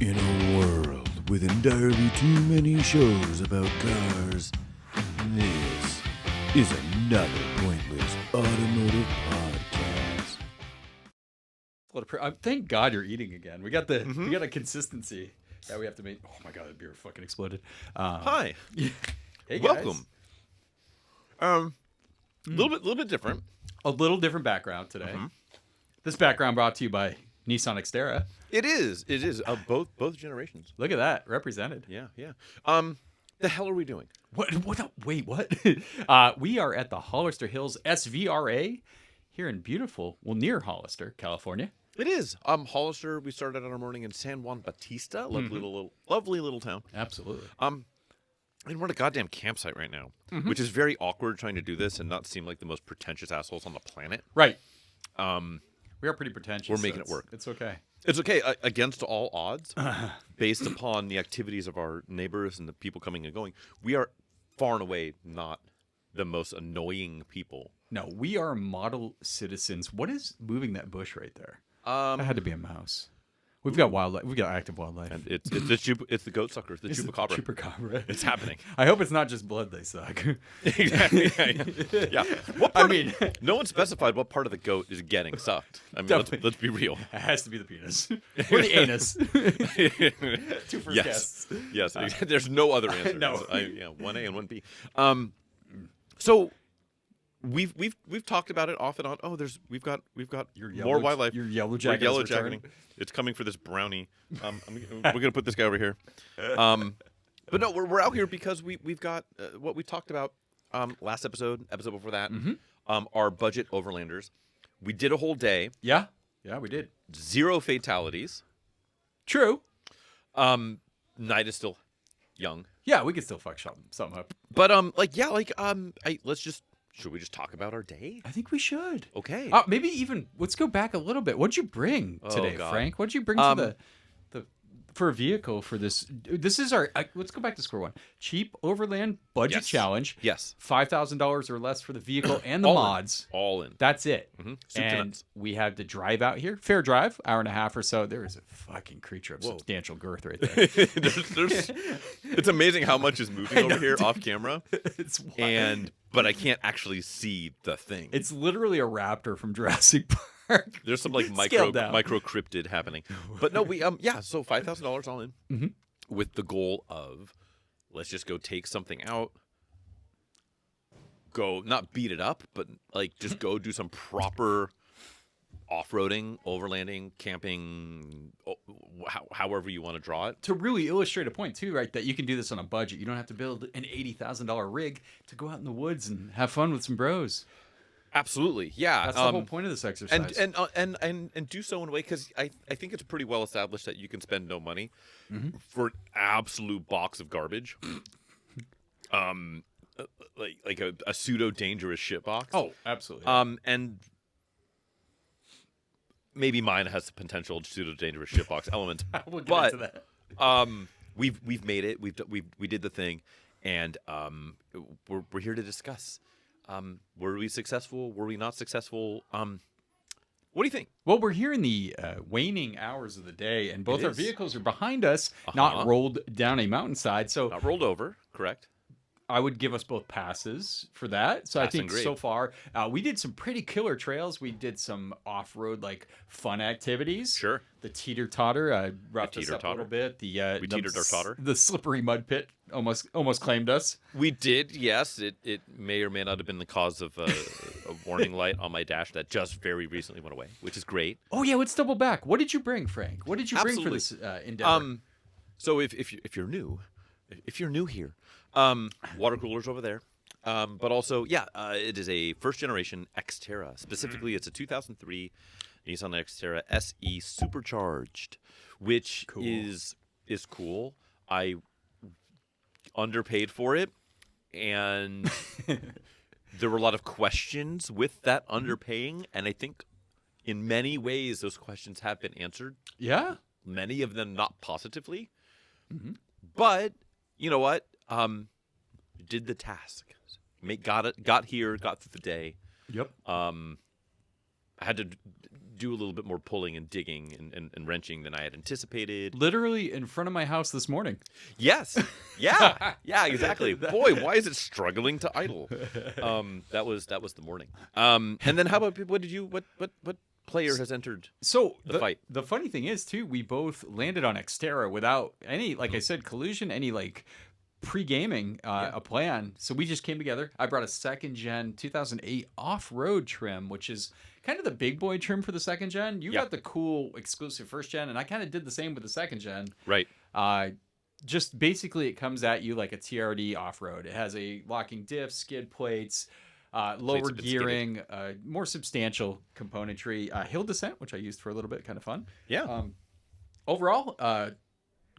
In a world with entirely too many shows about cars, this is another pointless automotive podcast. Thank God you're eating again. We got a consistency that we have to make. Oh my God, the beer fucking exploded. Hi. Hey guys. Welcome. Little bit different. A little different background today. This background brought to you by Nissan Xterra. It is. Both generations. Look at that, represented. Yeah. The hell are we doing? Wait, what? We are at the Hollister Hills SVRA here in near Hollister, California. It is. Hollister. We started out our morning in San Juan Bautista, lovely little town. Absolutely. And we're at a goddamn campsite right now, which is very awkward trying to do this and not seem like the most pretentious assholes on the planet. Right. We are pretty pretentious. We're making it work. It's okay. It's okay against all odds, based upon the activities of our neighbors and the people coming and going. We are far and away not the most annoying people. No, we are model citizens. What is moving that bush right there? That had to be a mouse. We've got wildlife. We've got active wildlife. And it's the goat sucker, the chupacabra. Chupacabra. It's happening. I hope it's not just blood they suck. Exactly. Yeah. No one specified what part of the goat is getting sucked. I mean, let's be real. It has to be the penis or the anus. Two first guesses. Yes. There's no other answer. No. 1A and 1B. So we've talked about it off and on. Oh, we've got more wildlife. Your yellow jacket. Yellow jacketing. It's coming for this brownie. We're gonna put this guy over here. But no, we're out here because we've got what we talked about last episode before that. Our budget overlanders. We did a whole day. Yeah, we did. 0 fatalities. True. Night is still young. Yeah, we could still fuck something up. But should we just talk about our day? I think we should. Okay. Maybe even let's go back a little bit. What'd you bring today, God. Frank? What'd you bring to the for a vehicle for this? This is our. Let's go back to square one. Cheap Overland budget challenge. Yes. $5,000 or less for the vehicle and the mods. All in. That's it. Soup to And nuts. we have to drive out here. Fair drive, hour and a half or so. There is a fucking creature of substantial girth right there. It's amazing how much is moving over here off camera. It's wild. But I can't actually see the thing. It's literally a raptor from Jurassic Park. There's some like micro cryptid happening. But no, so $5,000 all in with the goal of let's just go take something out. Go not beat it up, but like just go do some proper off-roading, overlanding, camping, however you want to draw it. To really illustrate a point too, right? That you can do this on a budget. You don't have to build an $80,000 rig to go out in the woods and have fun with some bros. Absolutely, yeah. That's the whole point of this exercise. And do so in a way because I think it's pretty well established that you can spend no money for an absolute box of garbage, like a pseudo dangerous shit box. Oh, absolutely. And maybe mine has the potential pseudo dangerous shit box element. We'll get into that. We've made it. We did the thing, and we're here to discuss. Were we successful? Were we not successful? What do you think? Well, we're here in the waning hours of the day, and both our vehicles are behind us, not rolled down a mountainside. So not rolled over, correct? I would give us both passes for that. So I think great. So far, we did some pretty killer trails. We did some off-road, like, fun activities. Sure. The teeter-totter roughed us up a little bit. We teetered our totter. The slippery mud pit almost claimed us. We did, yes. It may or may not have been the cause of a warning light on my dash that just very recently went away, which is great. Oh, yeah, let's double back. What did you bring, Frank? What did you bring for this endeavor? So if you're new here, water coolers over there. But also, it is a first-generation Xterra. Specifically, it's a 2003 Nissan Xterra SE Supercharged, which is cool. I underpaid for it, and there were a lot of questions with that underpaying, and I think in many ways those questions have been answered. Yeah. Many of them not positively. But, you know what? Did the task. Got here, got through the day. Yep. I had to do a little bit more pulling and digging and wrenching than I had anticipated. Literally in front of my house this morning. Yes. Yeah. Yeah, exactly. Boy, why is it struggling to idle? That was the morning. And then how about what player has entered the fight? The funny thing is too, we both landed on Xterra without any, like I said, collusion, any like pre-gaming a plan. So we just came together. I brought a second gen 2008 off-road trim, which is kind of the big boy trim for the second gen. You got the cool exclusive first gen, and I kind of did the same with the second gen. Right. Just basically it comes at you like a TRD off-road. It has a locking diff, skid plates, lower gearing, more substantial componentry, hill descent, which I used for a little bit, kind of fun. Yeah. Overall,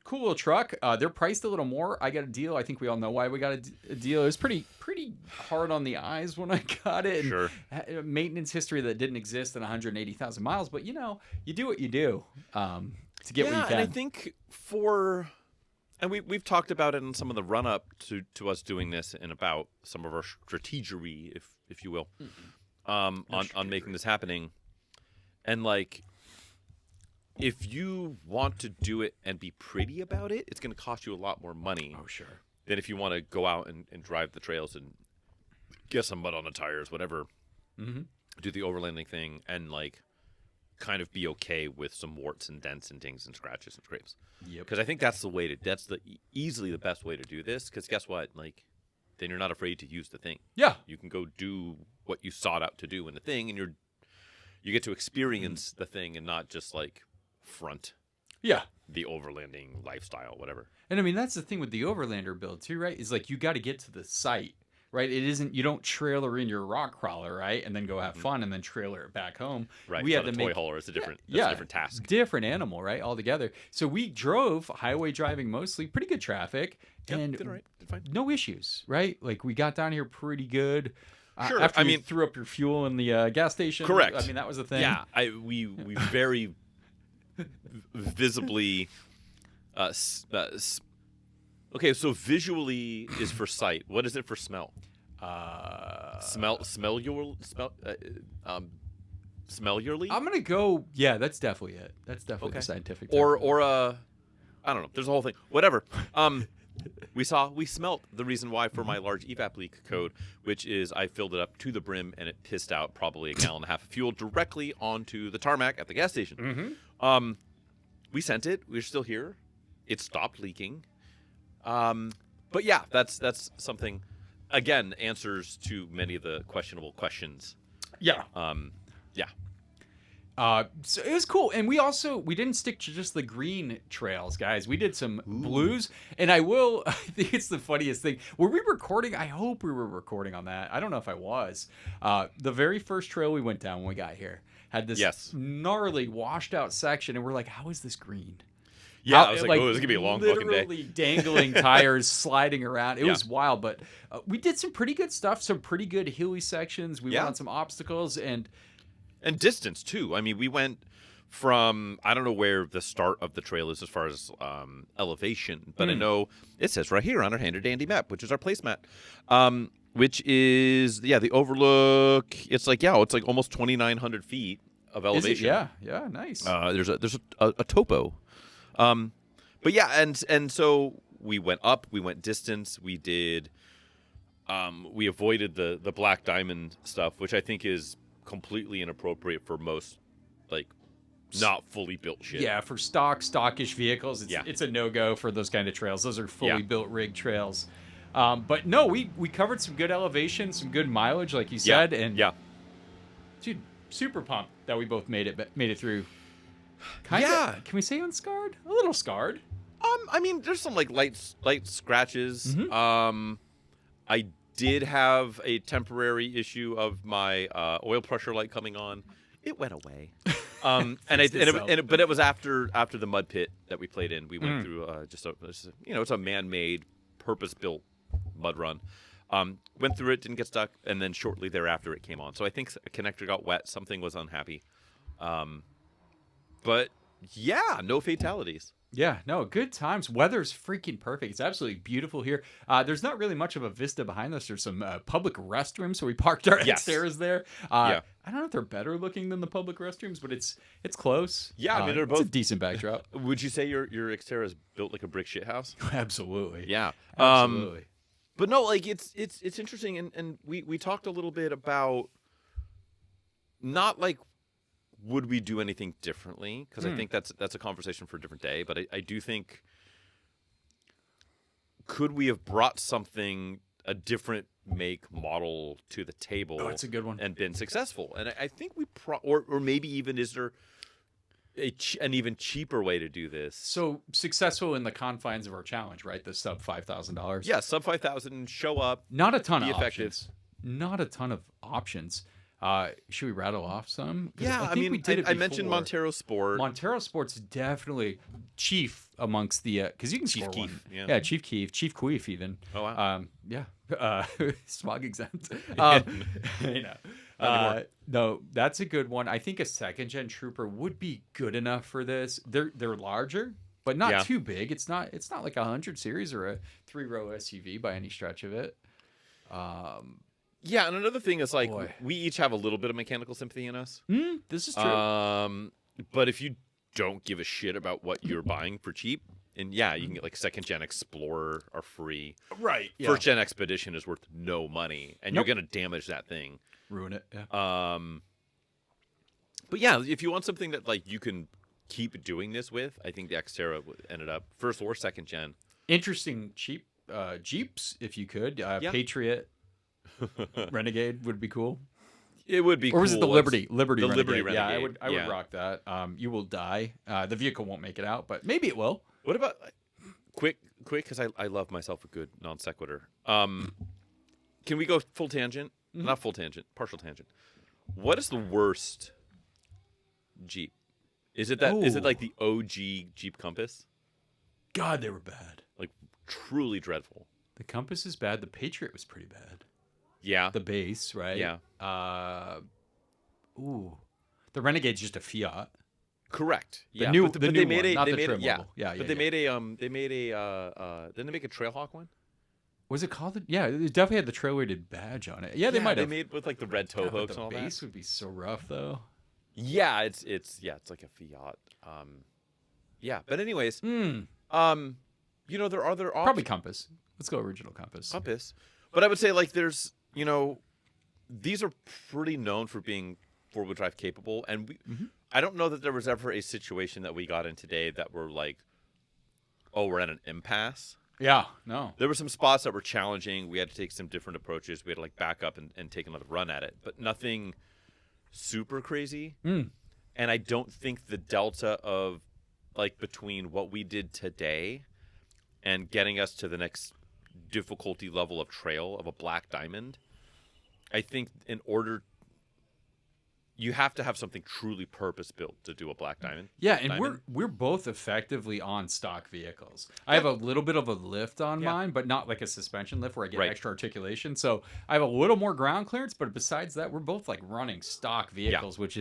cool little truck. They're priced a little more. I got a deal. I think we all know why we got a deal. It was pretty hard on the eyes when I got it. And sure. Maintenance history that didn't exist in 180,000 miles. But, you do what you do to get what you can. And I think and we've talked about it in some of the run-up to us doing this and about some of our strategery, if you will, on making this happening. And, like, if you want to do it and be pretty about it, it's going to cost you a lot more money. Oh, sure. Than if you want to go out and drive the trails and get some mud on the tires, whatever. Mm-hmm. Do the overlanding thing and, like, kind of be okay with some warts and dents and dings and scratches and scrapes. Yep. Because I think that's easily the best way to do this. Because guess what? Like, then you're not afraid to use the thing. Yeah. You can go do what you sought out to do in the thing, and you get to experience the thing and not just, like, front the overlanding lifestyle, whatever. And I mean, that's the thing with the Overlander build too, right? Is like you got to get to the site, right? You don't trailer in your rock crawler, right? And then go have fun and then trailer it back home. Right. We had to make toy hauler is a different task. Different animal, right? Altogether. So we drove highway driving mostly, pretty good traffic. Yep, and did all right. Did fine. No issues, right? Like we got down here pretty good. Sure. After you threw up your fuel in the gas station. Correct. I mean, that was a thing. Yeah. We very visibly okay, so visually is for sight. What is it for smell? Smellularly? I'm gonna go. Yeah, that's definitely it. That's definitely the scientific term. Or I don't know. There's a whole thing. Whatever. We smelt the reason why for my large evap leak code, which is I filled it up to the brim and it pissed out probably a gallon and a half of fuel directly onto the tarmac at the gas station. Mm-hmm. We sent it. We're still here. It stopped leaking. But yeah, that's something. Again, answers to many of the questionable questions. Yeah. So it was cool, and we didn't stick to just the green trails, guys. We did some blues, and I think it's the funniest thing. Were we recording? I hope we were recording on that. I don't know if I was. The very first trail we went down when we got here had this gnarly washed out section, and we're like, how is this green? Yeah, I was like, oh, this is going to be a long fucking day. Literally dangling tires, sliding around. It was wild, but we did some pretty good stuff, some pretty good hilly sections. We went on some obstacles, and distance, too. I mean, we went from, I don't know where the start of the trail is as far as elevation, but I know it says right here on our handy-dandy map, which is our placemat, which is, the overlook. It's like almost 2,900 feet of elevation. Yeah, nice. There's a topo. But yeah, and so we went up, we went distance, we did, we avoided the black diamond stuff, which I think is completely inappropriate for most, like, not fully built shit. Yeah, for stockish vehicles, it's a no-go for those kind of trails. Those are fully built rig trails. But no, we covered some good elevation, some good mileage, like you said, and dude, super pumped that we both made it through. Can we say unscarred? A little scarred. I mean, there's some like light scratches. Mm-hmm. I did have a temporary issue of my oil pressure light coming on. It went away. But it was after the mud pit that we played in. We went through it's a man-made, purpose-built mud run. Went through it, didn't get stuck, and then shortly thereafter it came on. So I think a connector got wet. Something was unhappy. But yeah, no fatalities. Yeah, no, good times. Weather's freaking perfect. It's absolutely beautiful here. There's not really much of a vista behind us. There's some public restrooms, so we parked our Xterras there. I don't know if they're better looking than the public restrooms, but it's close. Yeah, I mean, they're it's a both- decent backdrop. Would you say your Xterra is built like a brick shit house? Absolutely. Yeah. Absolutely. But no, like it's interesting, and we talked a little bit about not like would we do anything differently, because I think that's a conversation for a different day. But I do think, could we have brought something, a different make model to the table? Oh, it's a good one. And been successful. And I think we or maybe even is there an even cheaper way to do this? So successful in the confines of our challenge, right? The sub $5,000. Yeah, sub 5,000, show up. Not a ton Be of effective. options. Not a ton of options. Should we rattle off some? 'Cause Yeah, I I think mean, we did it I mentioned before. Montero Sport. Montero Sport's definitely chief amongst the because you can Chief score Keef, one. yeah. Chief Keef, Chief Queef even. Oh, wow. Yeah, smog exempt. You know. Not anymore. No, that's a good one. I think a second gen Trooper would be good enough for this. They're larger, but not Yeah. too big. It's not like a 100 series or a 3-row SUV by any stretch of it. Yeah, and another thing is like Boy. we each have a little bit of mechanical sympathy in us. This is true. But if you don't give a shit about what you're buying for cheap, and yeah, you can get like second gen Explorer are free. Right. Yeah. First gen Expedition is worth no money, and Nope. you're gonna damage that thing. Ruin it. Yeah. But yeah, if you want something that like you can keep doing this with, I think the Xterra ended up first or second gen. Interesting cheap Jeeps if you could. Yeah. Patriot Renegade would be cool. It would be Or was cool it the once- Liberty? Liberty the Renegade. Liberty Yeah, Renegade, I would yeah. rock that. You will die. The vehicle won't make it out, but maybe it will. What about quick because I love myself a good non sequitur. Can we go full tangent? Not full tangent, partial tangent. What is the worst Jeep? Is it that? Is it Ooh. like the OG Jeep Compass? God, they were bad. Like truly dreadful. The Compass is bad. The Patriot was pretty bad. Yeah. The base, right? Yeah. The Renegade's just a Fiat. Correct. Yeah. new- but, the but new they made one, a not they the made trim a, yeah. level. Yeah, But yeah, they yeah. made a didn't they make a Trailhawk one? Was it called? Yeah, it definitely had the trail-weighted badge on it. Yeah, they might have. They made with like the red toe God, but hooks the and all base that. would be so rough, though. Yeah, it's like a Fiat. Yeah, but anyways, you know there are other options. Probably Compass. Let's go original Compass. Compass. But I would say like there's, you know, these are pretty known for being four-wheel drive capable, and I don't know that there was ever a situation that we got in today that were like, oh, we're at an impasse. Yeah, no. There were some spots that were challenging. We had to take some different approaches. We had to like back up and take another run at it, but nothing super crazy. And I don't think the delta of like between what we did today and getting us to the next difficulty level of trail of a black diamond, I think in order you have to have something truly purpose built to do a black diamond. Yeah, and Diamond. we're both effectively on stock vehicles. I have a little bit of a lift on Yeah. mine, but not like a suspension lift where I get Right. extra articulation. So I have a little more ground clearance, but besides that, we're both like running stock vehicles, which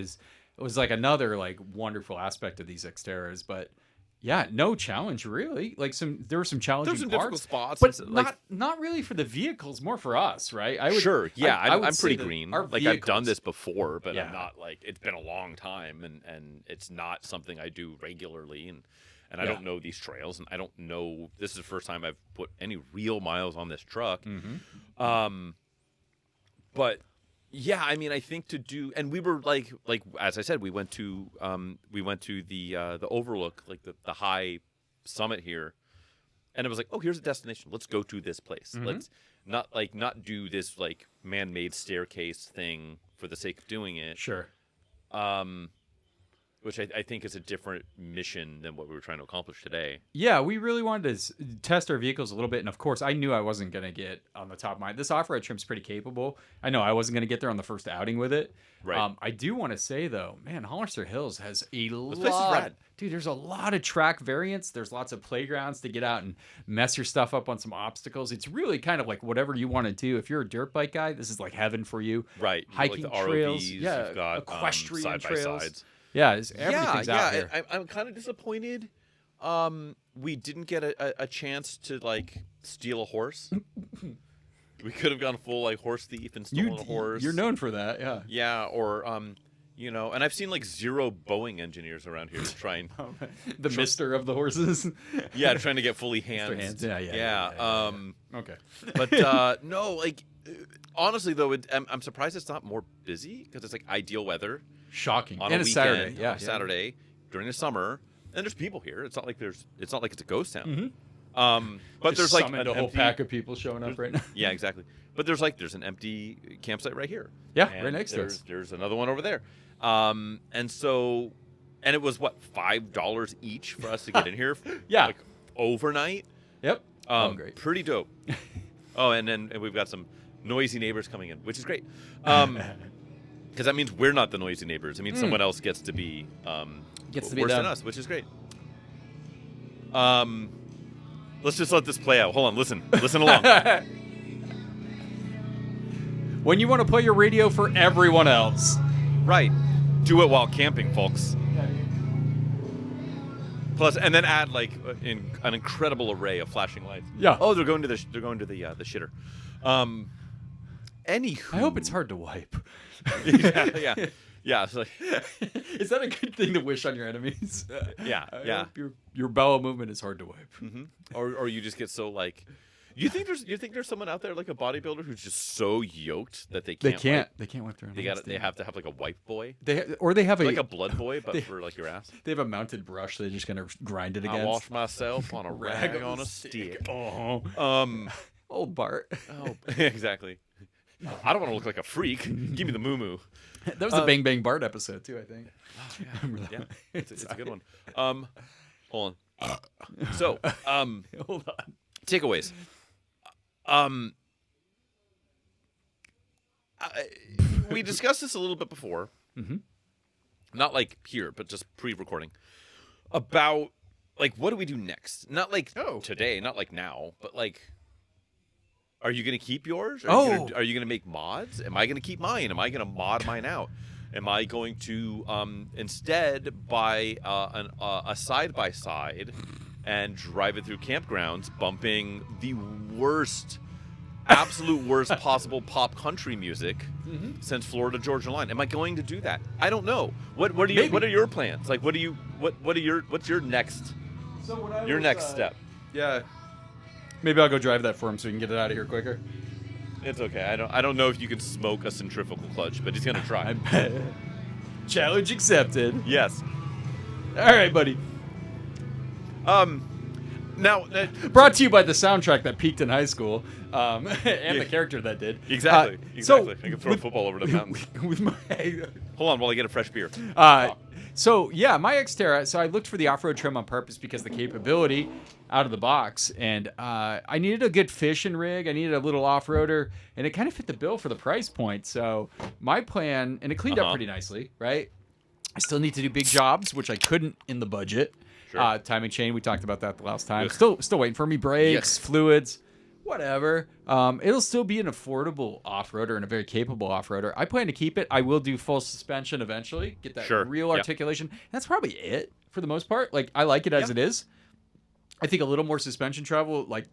was like another like wonderful aspect of these Xterras. But yeah, no challenge really. Like there were some challenging There's some parts, difficult spots, but and, like- not really for the vehicles, more for us, right? I would, Sure, yeah, I would I'm say pretty that green. our Like I've done vehicles- this before, but Yeah. I'm not like it's been a long time, and it's not something I do regularly, and I Yeah. don't know these trails, and I don't know. This is the first time I've put any real miles on this truck. But yeah, I mean, I think to do, and we were like as I said, we went to the overlook, like the high summit here. And it was like, oh, here's a destination. Let's go to this place. Let's not do this like man-made staircase thing for the sake of doing it. Sure. Which I think is a different mission than what we were trying to accomplish today. Yeah, we really wanted to test our vehicles a little bit. And of course, I knew I wasn't going to get on the top of mine. This off-road trim's pretty capable. I know I wasn't going to get there on the first outing with it. Right. I do want to say, though, man, Hollister Hills has a place is lot. rad. Dude, there's a lot of track variants. There's lots of playgrounds to get out and mess your stuff up on some obstacles. It's really kind of like whatever you want to do. If you're a dirt bike guy, this is like heaven for you. Right. Hiking You've got, like the trails. ROVs, Yeah. you've got equestrian side-by-sides. trails. Yeah, everything's out here. I'm kind of disappointed. We didn't get a chance to like steal a horse. We could have gone full like horse thief and stolen a horse. You're known for that, yeah. Yeah, or and I've seen like 0 Boeing engineers around here trying. The mister of the horses. Yeah, trying to get fully hands. Yeah. Okay. But no, like honestly though, I'm surprised it's not more busy because it's like ideal weather Shocking. on And a it's weekend, Saturday. Yeah, on a Saturday during the summer, and there's people here. It's not like it's a ghost town. But Just there's like summoned an a whole empty, pack of people showing up right now. Yeah, exactly. But there's an empty campsite right here. Yeah, And right next to us. There's another one over there. And it was what, $5 each for us to get in here. Yeah. Like overnight. Yep. Great. Pretty dope. And we've got some noisy neighbors coming in, which is great. Because that means we're not the noisy neighbors. It means someone else gets to be Gets to be worse them. than us, which is great. Let's just let this play out. Hold on, listen along. When you want to play your radio for everyone else. Right. Do it while camping, folks. Plus, and then add like an incredible array of flashing lights. Yeah. Oh, they're going to the shitter. Anywho, I hope it's hard to wipe. yeah. It's like, Is that a good thing to wish on your enemies? yeah. I hope your bowel movement is hard to wipe. or you just get so like. You think there's someone out there like a bodybuilder who's just so yoked that they can't. They can't wipe their own. They have to have like a wipe boy. They have Like a blood boy, but for like your ass. They have a mounted brush. They're just gonna grind it I against. wash myself on a rag on a stick. Oh, old Bart. Oh, exactly. I don't want to look like a freak. Give me the moo. That was the Bang Bang Bart episode too, I think. Yeah, it's a good one. Hold on. So, Hold on. takeaways. We discussed this a little bit before. Not like here, but just pre-recording. About like what do we do next? Not like today, not like now, but like. Are you going to keep yours? Are you going to make mods? Am I going to keep mine? Am I going to mod mine out? Am I going to instead buy a side-by-side and drive it through campgrounds, bumping the absolute worst possible pop country music since Florida Georgia Line? Am I going to do that? I don't know. What are your plans? Like what's your next next step? Yeah. Maybe I'll go drive that for him so we can get it out of here quicker. It's okay. I don't know if you can smoke a centrifugal clutch, but he's gonna try. I bet. Challenge accepted. Yes. All right, buddy. Now Brought to you by the soundtrack that peaked in high school, and the character that did. Exactly. So, I can throw a football over the mountain. With my Hold on while I get a fresh beer. So yeah, my Xterra. So I looked for the off-road trim on purpose because the capability out of the box, and I needed a good fishing rig. I needed a little off-roader, and it kind of fit the bill for the price point. So my plan, and it cleaned up pretty nicely, right? I still need to do big jobs, which I couldn't in the budget. Sure. Timing chain, we talked about that the last time. Ugh. Still waiting for me. Brakes, Yes. fluids, whatever. It'll still be an affordable off-roader and a very capable off-roader. I plan to keep it. I will do full suspension eventually. Get that real articulation. That's probably it for the most part. Like I like it as it is. I think a little more suspension travel, like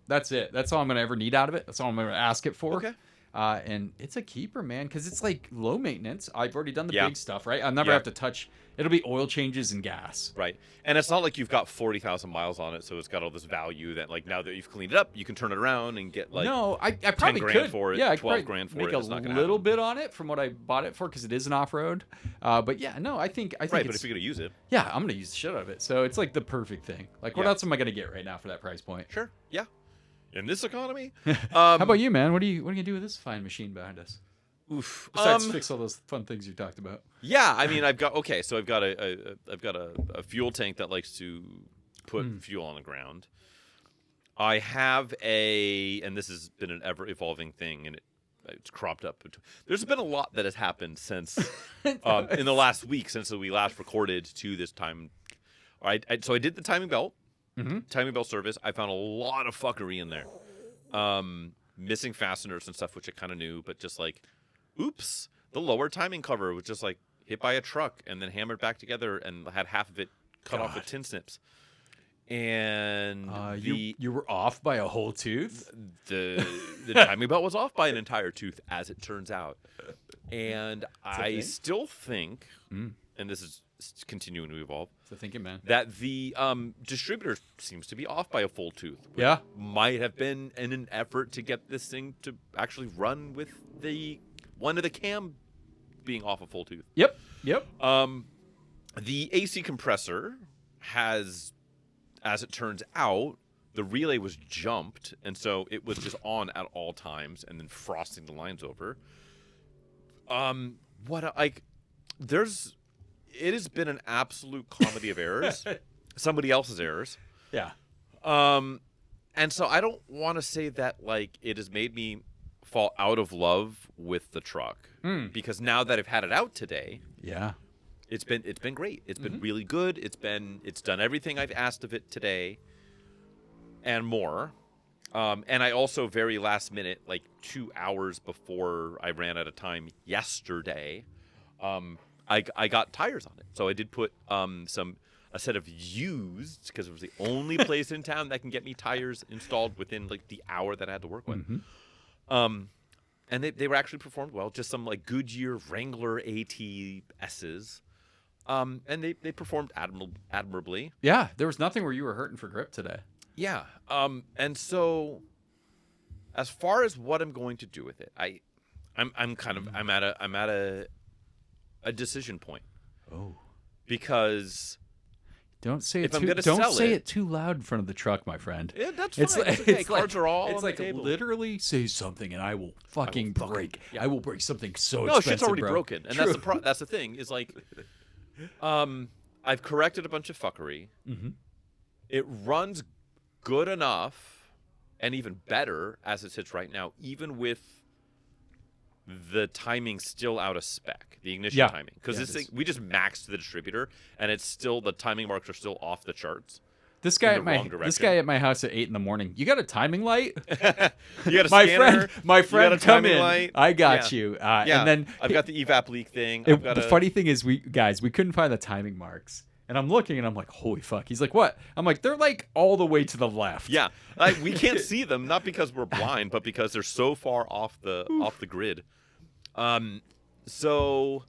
that's it. That's all I'm gonna ever need out of it. That's all I'm gonna ask it for. Okay. And it's a keeper, man, because it's like low maintenance. I've already done the Yeah. big stuff, right? I'll never have to touch. It'll be oil changes and gas. Right. And it's not like you've got 40,000 miles on it, so it's got all this value that, like, now that you've cleaned it up, you can turn it around and get, like, no, I probably 10 grand could. for it, Yeah, I 12 could grand for make it. It's not a gonna little happen. bit on it from what I bought it for because it is an off-road. But yeah, no, I think Right, it's, but if you're going to use it. yeah, I'm gonna use the shit out of it. So it's like the perfect thing. Like, what Yeah. else am I gonna get right now for that price point? Sure. Yeah. In this economy. How about you, man? What are you gonna do with this fine machine behind us? Oof. Besides fix all those fun things you talked about. Yeah, I mean, I've got a fuel tank that likes to put fuel on the ground. I have and this has been an ever evolving thing, and it's cropped up. There's been a lot that has happened since in the last week since we last recorded to this time. All right, so I did the timing belt service. I found a lot of fuckery in there, missing fasteners and stuff, which I kind of knew, but just like. Oops, the lower timing cover was just like hit by a truck and then hammered back together and had half of it cut off with tin snips. and you were off by a whole tooth. the timing belt was off by an entire tooth, as it turns out. And I still think, and this is continuing to evolve, So thinking, man. that the distributor seems to be off by a full tooth. Which Yeah. might have been in an effort to get this thing to actually run with one of the cam being off a full tooth. Yep. The AC compressor has, as it turns out, the relay was jumped, and so it was just on at all times, and then frosting the lines over. It has been an absolute comedy of errors, somebody else's errors. Yeah. And so I don't want to say that like it has made me fall out of love with the truck, because now that I've had it out today, Yeah. it's been great. It's been really good. It's done everything I've asked of it today, and more. And I also very last minute, like 2 hours before I ran out of time yesterday, I got tires on it. So I did put a set of used, because it was the only place in town that can get me tires installed within like the hour that I had to work with. And they were actually performed well. Just some like Goodyear Wrangler ATSs. And they performed admirably. Yeah. There was nothing where you were hurting for grip today. Yeah. And so as far as what I'm going to do with it, I'm at a decision point. Oh. Because Don't say if it I'm too. gonna Don't sell say it- it too loud in front of the truck, my friend. yeah, that's fine. It's okay. Cards are all It's on like the table. literally say something, and I will fucking break. I will break something so No, expensive, shit's already bro. broken, and that's the thing. Is like, I've corrected a bunch of fuckery. It runs good enough, and even better as it sits right now, even with the timing still out of spec, the ignition timing. Because this thing, we just maxed the distributor, and it's still, the timing marks are still off the charts. This guy in the wrong this guy at my house at 8 a.m. You got a timing light? You got a my scanner, friend, you got a come timing in. light. I got Yeah. you. Yeah, And then I've got the evap leak thing. the funny thing is, we couldn't find the timing marks. And I'm looking, and I'm like, holy fuck. He's like, what? I'm like, they're like all the way to the left. Yeah, we can't see them, not because we're blind, but because they're so far off the grid. So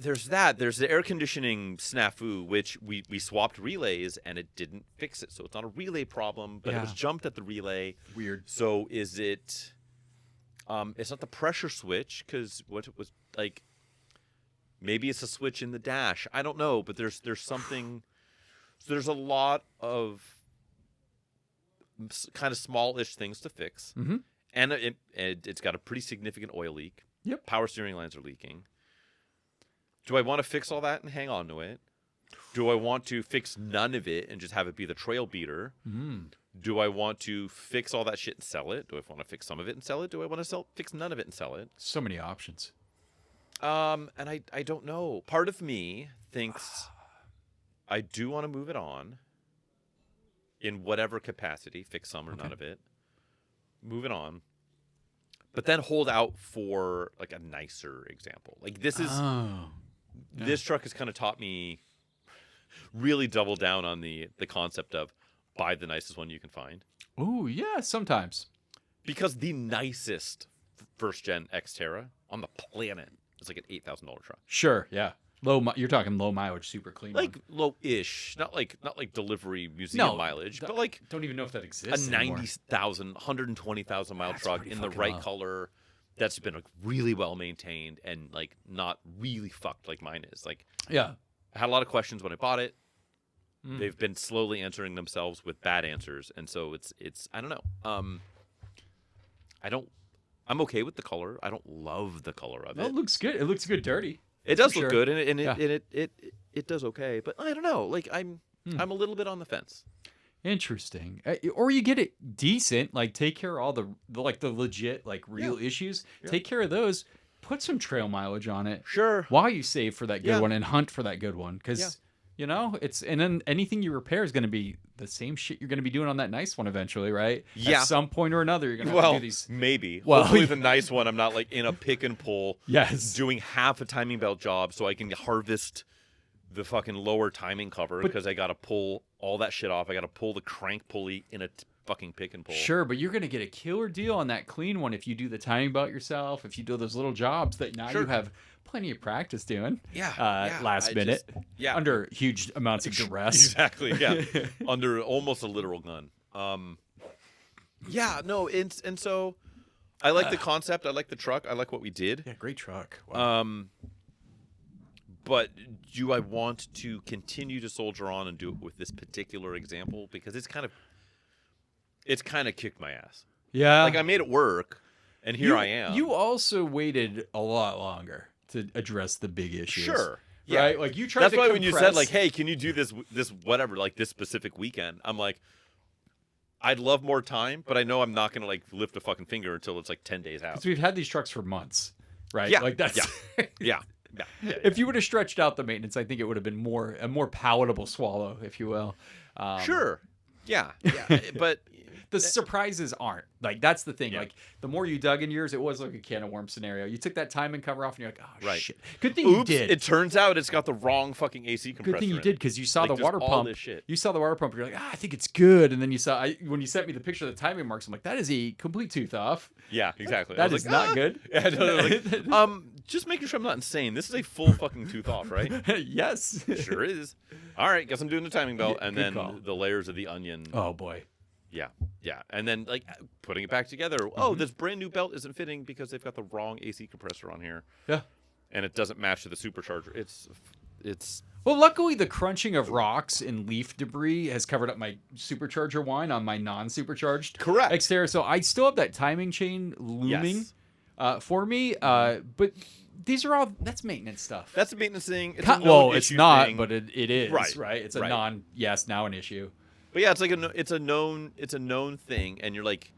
there's that. There's the air conditioning snafu, which we swapped relays, and it didn't fix it. So it's not a relay problem, but it was jumped at the relay. Weird. So is it? It's not the pressure switch, because what it was like. Maybe it's a switch in the dash. I don't know, but there's something. So there's a lot of kind of smallish things to fix, and it's got a pretty significant oil leak. Yep. Power steering lines are leaking. Do I want to fix all that and hang on to it? Do I want to fix none of it and just have it be the trail beater? Do I want to fix all that shit and sell it? Do I want to fix some of it and sell it? Do I want to fix none of it and sell it? So many options. And I don't know. Part of me thinks I do want to move it on in whatever capacity, fix some or none of it, move it on, but then hold out for like a nicer example. Like this is, this truck has kind of taught me really double down on the concept of buy the nicest one you can find. Oh, yeah, sometimes. Because the nicest first gen Xterra on the planet is like an $8,000 truck. Sure, yeah. You're talking low mileage, super clean. Like low-ish, not like delivery museum mileage, but like don't even know if that exists. a 90,000, 120,000 mile truck in the right color that's been like really well maintained and like not really fucked like mine is. Like, yeah, I had a lot of questions when I bought it. They've been slowly answering themselves with bad answers, and so it's I don't know. I'm okay with the color. I don't love the color of it. It looks good. It looks good dirty. It does look sure. good, and it does okay. But I don't know. Like I'm a little bit on the fence. Interesting. Or you get it decent. Like take care of all the legit like real issues. Yeah. Take care of those. Put some trail mileage on it. Sure. While you save for that good one and hunt for that good one, because you know it's and then anything you repair is going to be the same shit you're going to be doing on that nice one eventually, right? Yeah. At some point or another, you're going to have to do these. Maybe. Well, hopefully the nice one. I'm not like in a pick and pull. Yes. Doing half a timing belt job so I can harvest the fucking lower timing cover because I got to pull all that shit off. I got to pull the crank pulley in a fucking pick and pull. Sure, but you're going to get a killer deal on that clean one if you do the timing belt yourself, if you do those little jobs that now you have plenty of practice doing. Last minute. Under huge amounts of duress. Exactly, yeah. Under almost a literal gun. And so I like the concept. I like the truck. I like what we did. Yeah, great truck. Wow. But do I want to continue to soldier on and do it with this particular example? Because it's kind of kicked my ass. Yeah. Like I made it work, and here I am. You also waited a lot longer to address the big issues. Sure. Right? Yeah. Like you tried That's to why compress... when you said like, hey, can you do this whatever, like this specific weekend? I'm like, I'd love more time, but I know I'm not going to like lift a fucking finger until it's like 10 days out. Because we've had these trucks for months, right? Yeah. Like that's... Yeah. If you would have stretched out the maintenance, I think it would have been a more palatable swallow, if you will. Sure. Yeah. But the surprises aren't. Like, that's the thing. Yeah. Like, the more you dug in yours, it was like a can of worms scenario. You took that timing cover off, and you're like, oh, shit. Good thing you did. It turns out it's got the wrong fucking AC compressor. Good thing you did, because you saw like, the water pump. This shit. You saw the water pump, and you're like, I think it's good. And then you saw, when you sent me the picture of the timing marks, I'm like, that is a complete tooth off. Yeah, exactly. That is like, not good. Yeah, like, just making sure I'm not insane. This is a full fucking tooth off, right? Yes. Sure is. All right, guess I'm doing the timing belt, and then call. the layers of the onion. Oh, boy. Yeah. And then, like, putting it back together. Oh, this brand new belt isn't fitting because they've got the wrong AC compressor on here. Yeah. And it doesn't match to the supercharger. It's... Well, luckily, the crunching of rocks and leaf debris has covered up my supercharger wine on my non-supercharged Xterra. So I still have that timing chain looming for me. But these are all, that's maintenance stuff. That's a maintenance thing. It's not, thing. But it is, right? It's a now an issue. But yeah, it's like it's a known thing, and you're like,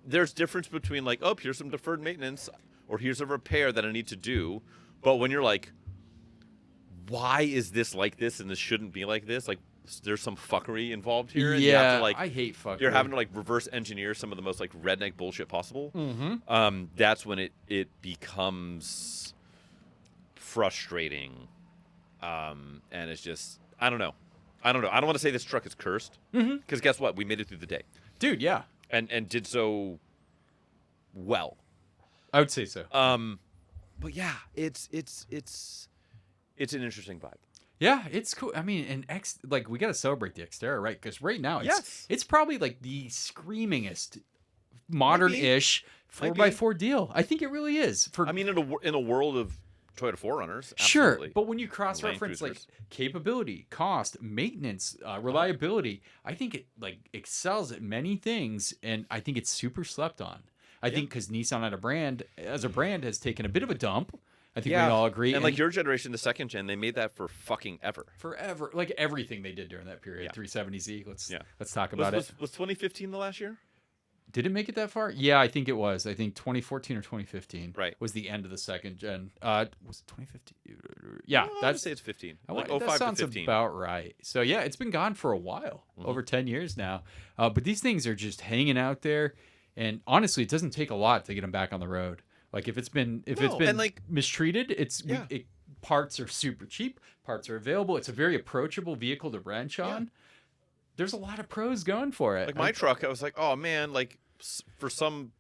there's difference between like, oh, here's some deferred maintenance, or here's a repair that I need to do. But when you're like, why is this like this, and this shouldn't be like this? Like, there's some fuckery involved here. And you have to, like, I hate fuckery. You're having to like reverse engineer some of the most like redneck bullshit possible. Mm-hmm. That's when it becomes frustrating, and it's just I don't know. I don't want to say this truck is cursed, because guess what? We made it through the day, dude. Yeah, and did so well. I would say so. But yeah, it's an interesting vibe. Yeah, it's cool. I mean, we got to celebrate the Xterra, right? Because right now, it's probably like the screamingest modern-ish 4x4 deal. I think it really is. I mean, in a world of Toyota 4Runners, sure, absolutely. But when you cross-reference like capability, cost, maintenance, reliability, I think it like excels at many things, and I think it's super slept on. I think because Nissan as a brand has taken a bit of a dump. I think we all agree. And like your generation, the second gen, they made that for fucking ever. Forever, like everything they did during that period. 370Z. Let's talk about it. Was 2015 the last year? Did it make it that far? Yeah, I think it was. I think 2014 or 2015 was the end of the second gen. Was it 2015? Yeah, I'd say it's 15. Like 05 that sounds to 15. about right. So yeah, it's been gone for a while, over 10 years now. But these things are just hanging out there, and honestly, it doesn't take a lot to get them back on the road. Like if it's been like mistreated, parts are super cheap, parts are available. It's a very approachable vehicle to wrench on. There's a lot of pros going for it. Like my truck, I was like, oh man, like for some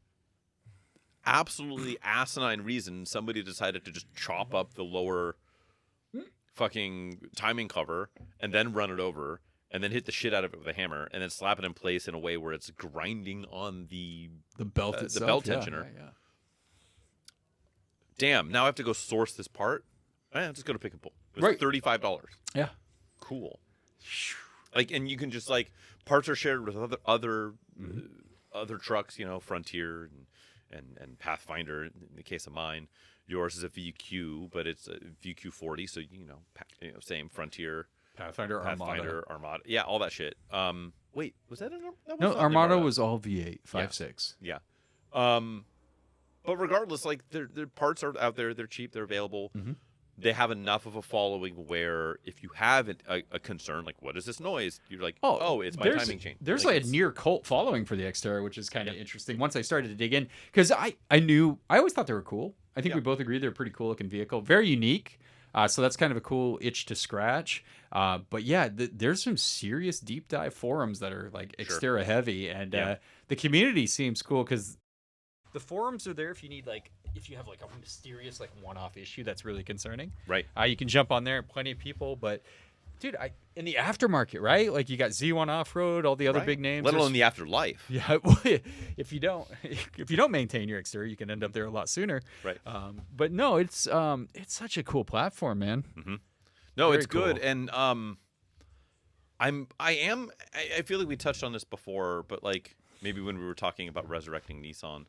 absolutely asinine reason, somebody decided to just chop up the lower fucking timing cover and then run it over and then hit the shit out of it with a hammer and then slap it in place in a way where it's grinding on the belt itself, the belt tensioner. Yeah. Damn, now I have to go source this part. Just go to pick and pull. It was $35. Yeah. Cool. Like, and you can just like parts are shared with other trucks, Frontier and Pathfinder. In the case of mine, yours is a VQ, but it's a VQ 40, so same Frontier, Pathfinder, Armada, yeah, all that shit. Wait, was that no? Armada was all V8, 5.6. Yeah. But regardless, like their parts are out there, they're cheap, they're available. They have enough of a following where if you have a concern, like what is this noise? You're like, oh, it's my timing chain. There's like a near cult following for the Xterra, which is kind of interesting. Once I started to dig in, because I always thought they were cool. I think we both agreed they're a pretty cool looking vehicle, very unique. So that's kind of a cool itch to scratch. But yeah, there's some serious deep dive forums that are like Xterra heavy, and the community seems cool because the forums are there if you need if you have like a mysterious one-off issue that's really concerning. Right. You can jump on there. Plenty of people, but dude, in the aftermarket, right? Like you got Z1 Off-Road, all the other big names. Let alone the afterlife. Yeah, if you don't maintain your Xterra, you can end up there a lot sooner. Right. But no, it's such a cool platform, man. Mm-hmm. No, Very it's good, cool. and I feel like we touched on this before, but like maybe when we were talking about resurrecting Nissan,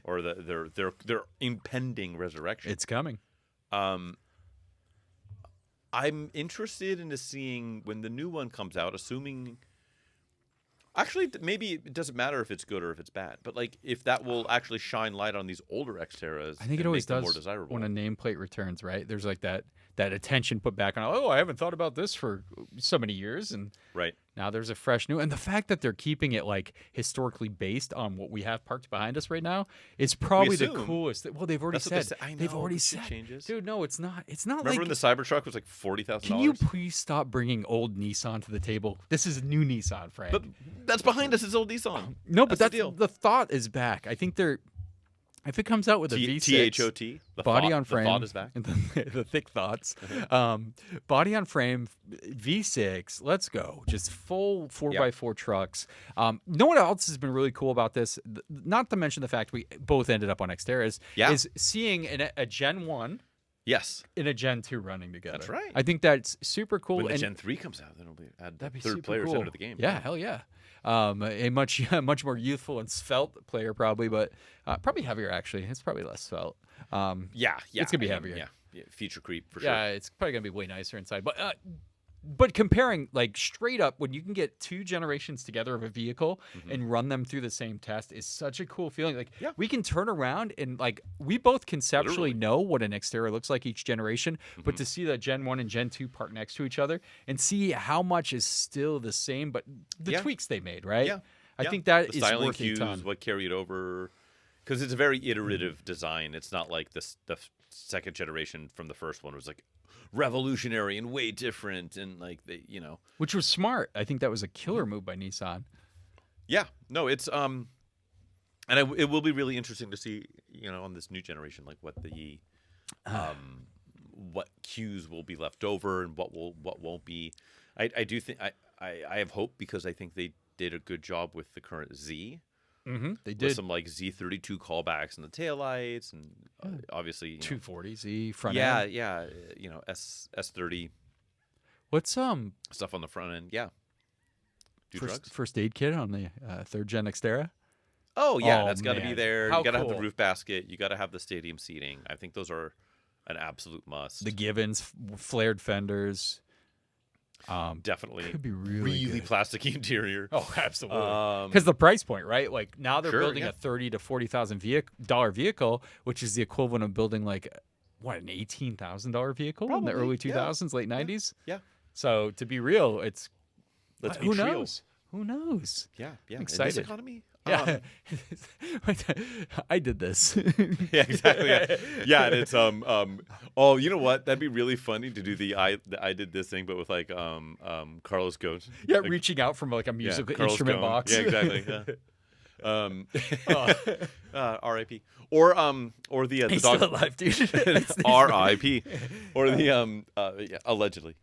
or their impending resurrection. It's coming. I'm interested in seeing when the new one comes out, assuming actually maybe it doesn't matter if it's good or if it's bad, but like if that will actually shine light on these older Xterras. I think it and always make them does more desirable. when a nameplate returns, right? There's like that attention put back on, oh, I haven't thought about this for so many years, and Right. now there's a fresh new, and the fact that they're keeping it like historically based on what we have parked behind us right now is probably the assume. coolest. Well, they've already That's what they said. say. I They've know, already but shit said, changes. dude. No, it's not. It's not Remember like. when the Cybertruck was like $40,000? Can you please stop bringing old Nissan to the table? This is new Nissan, Frank. But that's behind us. It's old Nissan. No, but That's the deal. the thought is back. I think they're. If it comes out with a V6, THOT. The body thought, on frame, The thought is back. the thick thoughts, body on frame, V6. Let's go, just full 4x4 trucks. No one else has been really cool about this. Not to mention the fact we both ended up on Xterras. Yeah. Is seeing a Gen 1 Yes. and a Gen 2 running together. That's right. I think that's super cool. When the and Gen 3 comes out, then it'll be add that'd be third super players cool. into the game. Yeah, hell yeah. A much more youthful and svelte player probably, but probably heavier actually. It's probably less svelte. Yeah. It's gonna be I mean, heavier. Yeah. Feature creep for sure. Yeah, it's probably gonna be way nicer inside. But comparing like straight up, when you can get two generations together of a vehicle and run them through the same test is such a cool feeling. Like we can turn around and like we both conceptually know what an Xterra looks like each generation, but to see the Gen 1 and Gen 2 parked next to each other and see how much is still the same, but the tweaks they made, right? Yeah. I think that the is styling worth a cues, ton. what carried over, because it's a very iterative design. It's not like the second generation from the first one was like revolutionary and way different, and like Which was smart. I think that was a killer move by Nissan. Yeah, no, it's and it will be really interesting to see on this new generation like what the what cues will be left over and what won't be. I do think I have hope because I think they did a good job with the current Z. They With did some like Z32 callbacks in the taillights and obviously 240Z front yeah, end. yeah, S30 What's stuff on the front end. Yeah. Do drugs? first aid kit on the third gen Xterra? Oh yeah, Oh, that's got to be man. there. How You got to have cool. the roof basket. You got to have the stadium seating. I think those are an absolute must. The Givens flared fenders. Definitely Could be really good. plasticky interior. Oh, absolutely. Um, Because the price point, right? Like now they're Sure, building yeah. a $30,000 to $40,000 vehicle, which is the equivalent of building like an $18,000 vehicle in Probably, the early yeah. 2000s, late 90s. Yeah. So to be real, it's Let's be who real. knows? Who knows? Yeah, yeah. I'm In this excited. economy. Yeah, I did this. Yeah, exactly. Yeah. Yeah, and it's oh, you know what? That'd be really funny to do the I did this thing, but with like Carlos Ghosn. Yeah, Like, reaching out from like a musical Carlos instrument Ghosn. box. Yeah, exactly. Yeah. R.I.P. Or the He's dog still alive, dude. R.I.P. Or the yeah, allegedly.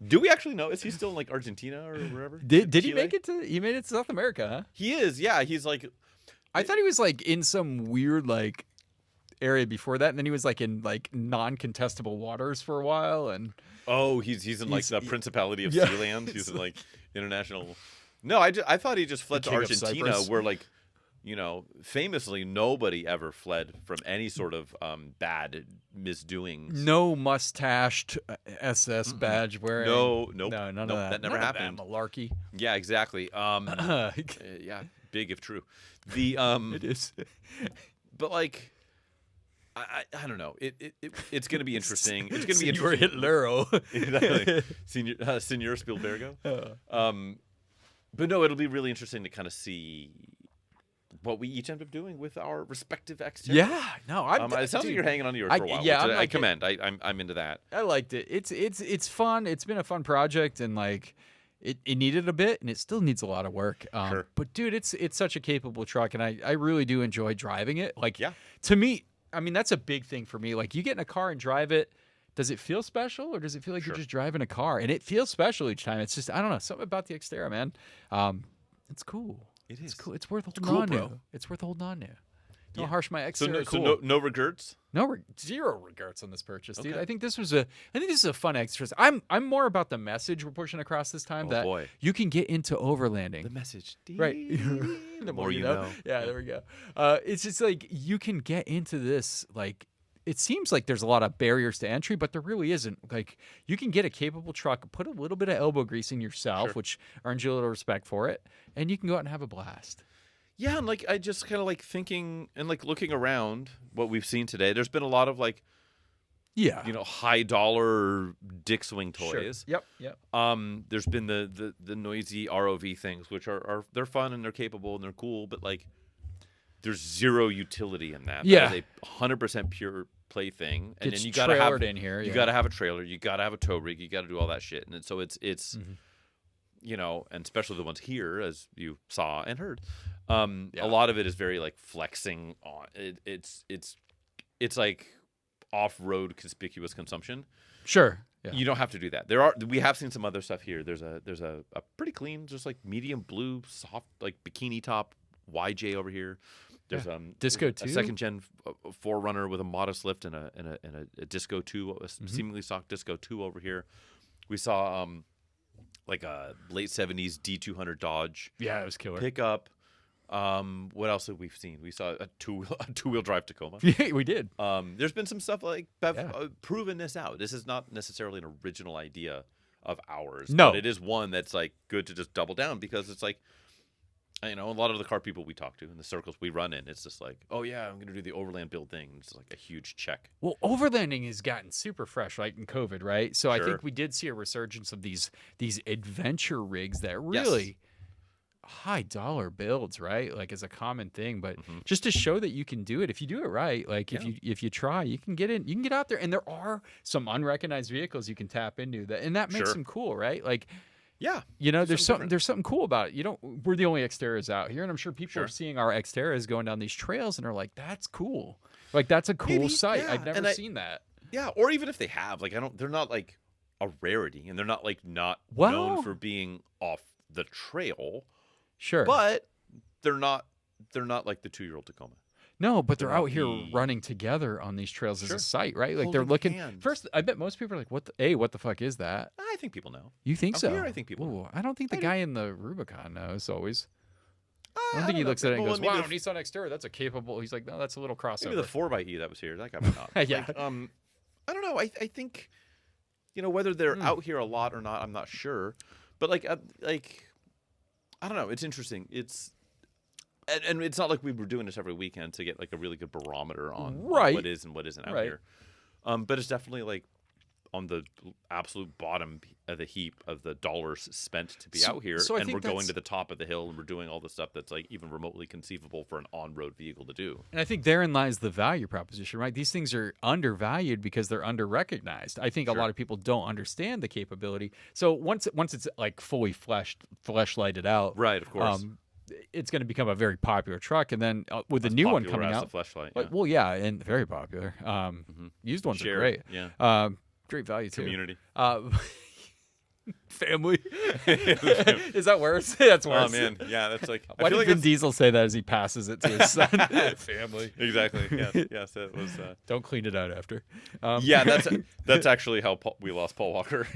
Do we actually know? Is he still in like Argentina or wherever? Did he Chile? make it to? He made it to South America, huh? He is. Yeah, he's like. I thought he was like in some weird like area before that, and then he was like in like non-contestable waters for a while, and Oh, he's in like He's- the Principality of yeah. Sealand. He's in like international. No, I thought he just fled to King of Argentina, Cyprus. where like, famously nobody ever fled from any sort of bad misdoings. no mustached SS badge wearing. No, nope, no, none nope, of that. that never None of happened. malarkey. Yeah, exactly. Yeah, big if true. The It is. but like, I don't know. It's gonna be interesting. It's gonna be Senor interesting. Hitlero. Exactly. Senor Spielbergo. But no, it'll be really interesting to kind of see what we each end up doing with our respective Xterras. Yeah, no, It sounds like you're hanging on to yours for a while. Yeah, which I like commend. I'm into that. I liked it. It's fun. It's been a fun project, and like it needed a bit, and it still needs a lot of work. Sure. But dude, it's such a capable truck, and I really do enjoy driving it. Like, Yeah. to me, I mean, that's a big thing for me. Like, you get in a car and drive it. Does it feel special, or does it feel like Sure. you're just driving a car? And it feels special each time. It's just, I don't know, something about the Xterra, man. It's cool. It It's is. cool. It's worth holding cool, on bro. to. It's worth holding on to. Don't Yeah. harsh my So, Xterra. no regrets. Zero regrets on this purchase, dude. Okay. I think this is a fun exercise. I'm more about the message we're pushing across this time, Oh, that boy. you can get into overlanding. The message. Right. The more you know. Yeah, there we go. It's just like you can get into this. Like, it seems like there's a lot of barriers to entry, but there really isn't. Like, you can get a capable truck, put a little bit of elbow grease in yourself, Sure. which earns you a little respect for it, and you can go out and have a blast. Yeah, and like I just kind of like thinking and like looking around what we've seen today. There's been a lot of like, Yeah. high dollar dick swing toys. Yep. Yep. There's been the noisy ROV things, which are they're fun and they're capable and they're cool, but like there's zero utility in that. Yeah. That is a 100% pure play thing, and Gets then you gotta have trailered in here, you yeah. gotta have a trailer, you gotta have a tow rig, you gotta do all that shit, and so it's Mm-hmm. and especially the ones here, as you saw and heard, Yeah. a lot of it is very like flexing on. It's like off-road conspicuous consumption. Sure. Yeah. You don't have to do that. We have seen some other stuff here. There's a pretty clean, just like medium blue, soft, like bikini top YJ over here. There's Disco a 2? second gen Forerunner with a modest lift and a Disco 2, seemingly stock Disco 2 over here. We saw like a late 70s D200 Dodge Yeah, it was killer. pickup. What else have we seen? We saw a two-wheel drive Tacoma. Yeah, we did. There's been some stuff like Bev Yeah. proven this out. This is not necessarily an original idea of ours. No. But it is one that's like good to just double down, because it's like, a lot of the car people we talk to in the circles we run in, it's just like, oh yeah, I'm going to do the Overland build thing. It's like a huge check. Well, overlanding has gotten super fresh, like in COVID, right? So I Sure. think we did see a resurgence of these adventure rigs that Yes. really high dollar builds, right? Like, as a common thing, but Mm-hmm. just to show that you can do it if you do it right. Like, if you try, you can get in, you can get out there, and there are some unrecognized vehicles you can tap into that, and that makes Sure. them cool, right? Like, Yeah. there's something something cool about it. We're the only Xterras out here, and I'm sure people Sure. are seeing our Xterras going down these trails and are like, "That's cool." Like, that's a cool Maybe, sight. yeah, I've never and I- seen that. Yeah, or even if they have, like, they're not like a rarity, and they're not like not Well- known for being off the trail, Sure, but they're not like the 2-year-old Tacoma. no, but they're they're out not here the- running together on these trails as Sure. a sight, right? Like, they're Holding looking hands. first. I bet most people are like, "What the fuck is that?" I think people know. You think Out so? here, I think people know. Ooh, I don't think the I guy in the Rubicon knows always. I I don't think he know. looks at it and Well, goes, maybe "Wow, the- Nissan Xterra, that's a capable." He's like, "No, that's a little crossover." Maybe the 4xe that was here, that guy might not. Yeah. Like, I don't know. I think, whether they're Hmm. out here a lot or not, I'm not sure. But like I don't know. It's interesting. And it's not like we were doing this every weekend to get like a really good barometer on Right. what is and what isn't out Right. here. But it's definitely like on the absolute bottom of the heap of the dollars spent to be out here, so I and think we're going that's- to the top of the hill, and we're doing all the stuff that's like even remotely conceivable for an on-road vehicle to do. And I think therein lies the value proposition, right? These things are undervalued because they're under-recognized. I think a Sure. lot of people don't understand the capability. So once it's like fully fleshlighted out, Right, of course. it's going to become a very popular truck. And then with the As new one popular coming as out, the Fleshlight, like, yeah. well, yeah, and very popular. Used ones Share, are great. yeah. Great value too. Community. Family. Is that worse? That's worse. Oh man, yeah, that's like. I Why feel did like Vin that's- Diesel say that as he passes it to his son? Family. Exactly. Yes. That was. Don't clean it out after. Yeah, that's actually how we lost Paul Walker.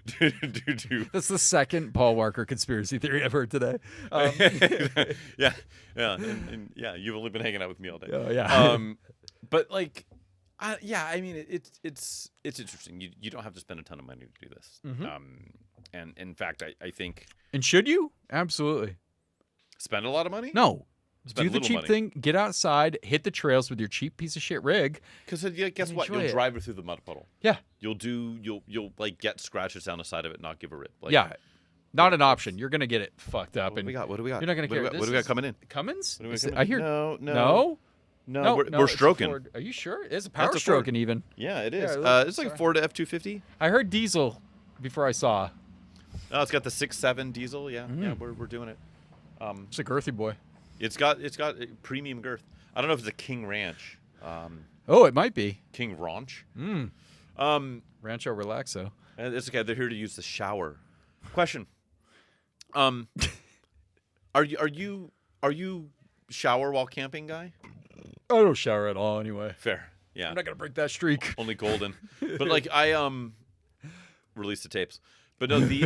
due to That's the second Paul Walker conspiracy theory I've heard today. yeah, and yeah, you've only been hanging out with me all day. Oh, yeah. But like, I mean, it's interesting. You don't have to spend a ton of money to do this. And in fact, I think And should you? Absolutely. spend a lot of money. No. Spend Do the little cheap money. thing. Get outside. Hit the trails with your cheap piece of shit rig. Because guess what? enjoy You'll it. drive it through the mud puddle. Yeah. You'll like get scratches down the side of it, and not give a rip. Like, Yeah. Not an option. You're gonna get it fucked up. What do we got? What do we got? You're not gonna care. What do we got coming in? Cummins? What do we Is got it- coming I in? hear No. no. We're it's a stroking. Ford. Are you sure? It's a That's power a Ford. stroking even. Yeah, it is. Yeah, It's like a sorry. Ford F-250. I heard diesel before I saw. Oh, it's got the 6.7 diesel. Yeah, Mm-hmm. yeah, we're doing it. It's a girthy boy. It's got premium girth. I don't know if it's a King Ranch. Oh, it might be. King Ranch. Rancho Relaxo. It's okay. They're here to use the shower. Question. Are you shower while camping guy? I don't shower at all anyway. Fair. Yeah. I'm not gonna break that streak. Only golden. But like I release the tapes. But no, the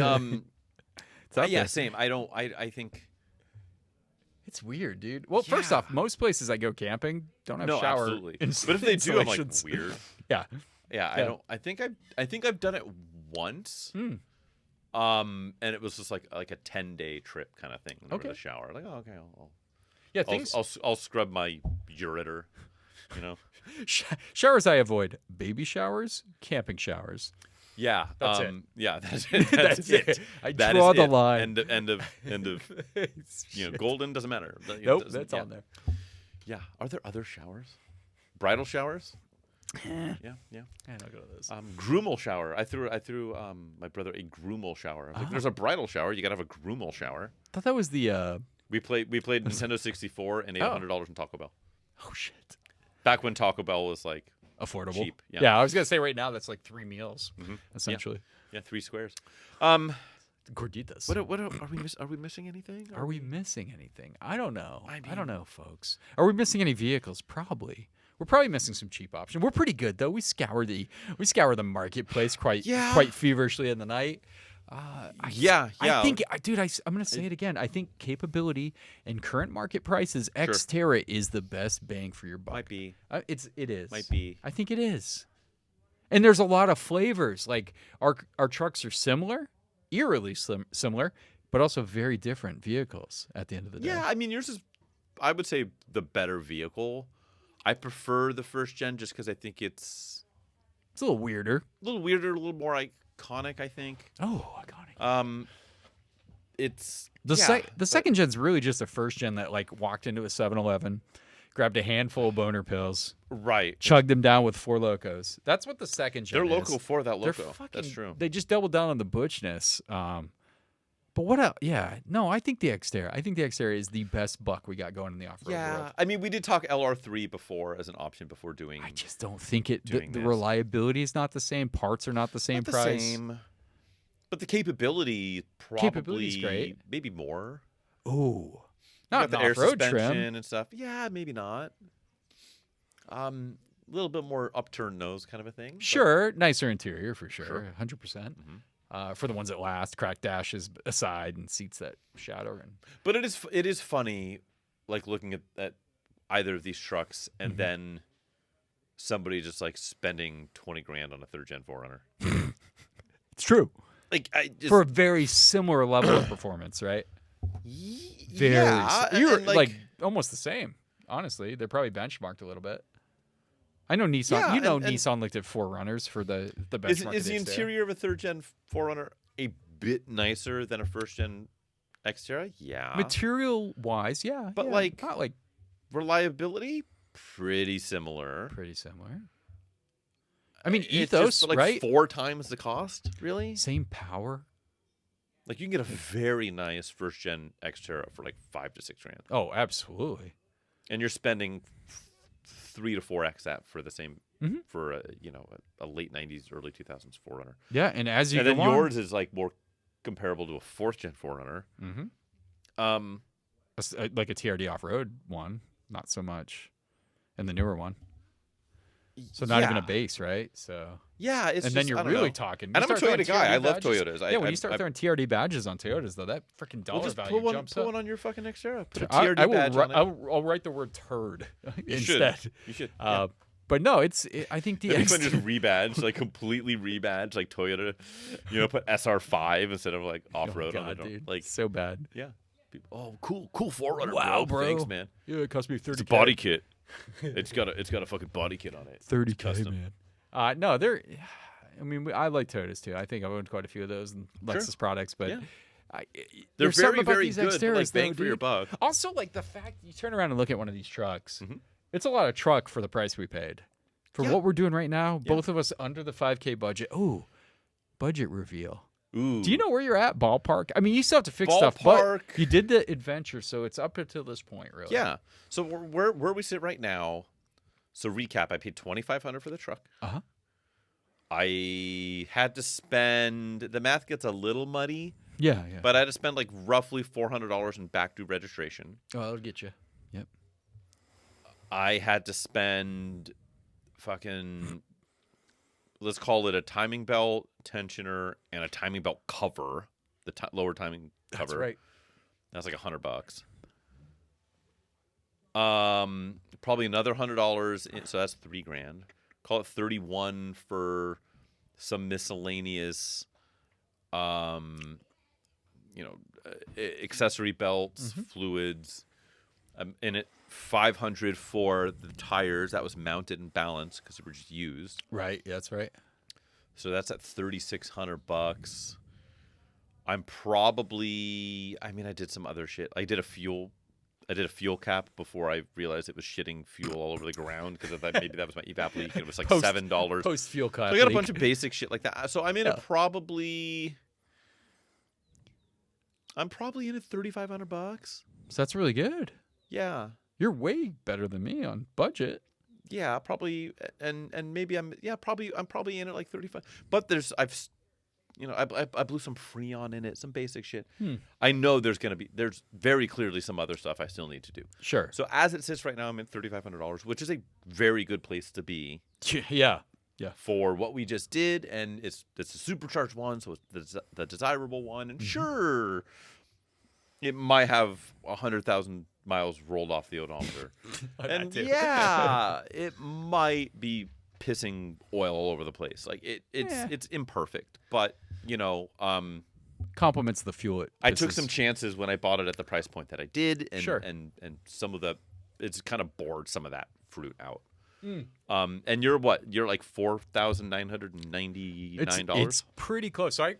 It's out yeah, there. same. I think It's weird, dude. Well, first Yeah. off, most places I go camping don't have no, shower. absolutely. ins- But if they do, I'm like installations. weird. Yeah. Yeah, I Yeah. don't. I think I've done it once. Mm. And it was just like a 10-day trip kind of thing. Never Okay. the shower. Like, oh, okay, Yeah, things. I'll scrub my ureter. You know. Showers I avoid: baby showers, camping showers. Yeah. That's it. Yeah, that's it. That's it. I That draw is the it. line. End of. You know, golden doesn't matter. It Nope, doesn't- that's yeah. on there. Yeah. Are there other showers? Bridal showers? Yeah. I don't go to those. Groomal shower. I threw my brother a groomal shower. I was like, there's a bridal shower. You gotta have a groomal shower. I thought that was the. We played Nintendo 64 and ate $100 in Taco Bell. Oh shit. Back when Taco Bell was like Affordable. cheap. Yeah. I was gonna say right now that's like 3 meals essentially. Yeah, 3 squares. Gorditas. What are we missing anything? Are we missing anything? I don't know. I I don't mean- know, folks. Are we missing any vehicles? Probably. We're probably missing some cheap options. We're pretty good though. We scour the marketplace quite feverishly in the night. Yeah. I think, dude, I'm going to say it again. I think capability and current market prices, Xterra is the best bang for your buck. Might be. It is. Might be. I think it is. And there's a lot of flavors. Like our trucks are similar, eerily similar, but also very different vehicles at the end of the day. Yeah, I mean yours is, I would say, the better vehicle. I prefer the first gen just because I think it's It's a little weirder. a little weirder, a little more iconic. I think. Oh, iconic. It's The yeah, second gen's really just a first gen that like walked into a 7-Eleven, grabbed a handful of boner pills, right. chugged them down with 4 Locos. That's what the second gen They're is. local for that They're loco. That's true. They just doubled down on the butchness. But what else? Yeah, no, I think the Xterra. I think the Xterra is the best buck we got going in the off-road Yeah, world. I mean we did talk LR3 before as an option before doing. I just don't think it. Doing The this. reliability is not the same. Parts are not the same Not the price. same, but the capability probably Capability's great. maybe more. Oh, You not got an the air off-road suspension trim. and stuff. Yeah, maybe not. A little bit more upturned nose kind of a thing. but- Sure, nicer interior for sure, Sure. 100%. For the ones that last, cracked dashes aside and seats that shadow. And But it is funny, like looking at either of these trucks and Mm-hmm. then somebody just like spending 20 grand on a 3rd gen 4Runner. it's true Like I just for a very similar level of performance, right? Very, yeah, you're and, like almost the same. Honestly, they're probably benchmarked a little bit. I know Nissan. Yeah, you know, and- Nissan looked at 4Runners for the benchmark. is the of Xterra. interior of a 3rd gen 4Runner a bit nicer than a 1st gen Xterra? Yeah. material wise? Yeah, But, yeah. like- not like Reliability pretty similar. pretty similar. I mean, It's ethos, just, like right? 4 times the cost, really? Same power. Like you can get a very nice 1st gen Xterra for like 5 to 6 grand. Oh, absolutely. And you're spending 3 to 4x that for the same Mhm. for a late 90s early 2000s 4Runner. Yeah, and as you And go then on, yours is like more comparable to a 4th gen 4Runner. like a TRD off road one, not so much, and the newer one. So not even a base, right? So Yeah, it's and just, then you're I don't really know. talking. And You I'm a start throwing Toyota guy. TRD I love badges- Toyotas. Yeah, when you start throwing TRD badges on Toyotas, though, that freaking dollar We'll just value put one, jumps put up. one on your fucking Xterra. Put a I TRD badge on it. I'll write the word turd You should. instead. You should. But no, I think the It'd be fun X. to just rebadge, like completely rebadge, like Toyota, put SR5 instead of like off road on God, it. dude, Like, so bad. yeah. People, oh, cool 4Runner, Wow, bro. Thanks, man. Yeah, it cost me 30. It's a body kit. It's got a fucking body kit on it. 30K, custom. man. No, they're. I mean, I like Toyotas too. I think I owned quite a few of those and Lexus products, but Yeah. They're there's something very, about very these good, but, Xterras, like, bang though, for your dude. buck. Also, like the fact you turn around and look at one of these trucks, Mhm. it's a lot of truck for the price we paid. For Yeah. what we're doing right now, Yeah. both of us under the 5K budget. Ooh, budget reveal. Ooh. Do you know where you're at, ballpark? I mean, you still have to fix stuff, but Ballpark. you did the adventure, so it's up until this point, really. Yeah. So where we sit right now. So recap: I paid $2,500 for the truck. Uh-huh. I had to spend. The math gets a little muddy, Yeah. but I had to spend like roughly $400 in back due registration. Oh, that'll get you. Yep. I had to spend fucking. Let's call it a timing belt, tensioner, and a timing belt cover. The lower timing cover. That's right. That's like $100. Probably another $100. So that's $3,000. Call it 31 for some miscellaneous, accessory belts, fluids. In it, 500 for the tires. That was mounted and balanced because they were just used. Right. Yeah, that's right. So that's at $3,600. I'm probably. I mean, I did some other shit. I did a fuel cap before I realized it was shitting fuel all over the ground because I thought maybe that was my evap leak. And it was like $7. Post fuel cut. So I got a bunch of basic shit like that. So I'm in it probably. I'm probably in it $3,500. So that's really good. Yeah. You're way better than me on budget. Yeah, probably, and maybe I'm probably in it like 35. But I blew some Freon in it, some basic shit. I know there's very clearly some other stuff I still need to do. Sure. So as it sits right now, I'm at $3,500, which is a very good place to be. Yeah. For what we just did, and it's a supercharged one, so it's the desirable one, and sure, it might have 100,000 miles rolled off the odometer, and yeah, it might be pissing oil all over the place. Like it's imperfect, but compliments the fuel. I took some chances when I bought it at the price point that I did, and Sure. and some of it's kind of bored some of that fruit out. And you're what? You're like $4,999. It's pretty close. So I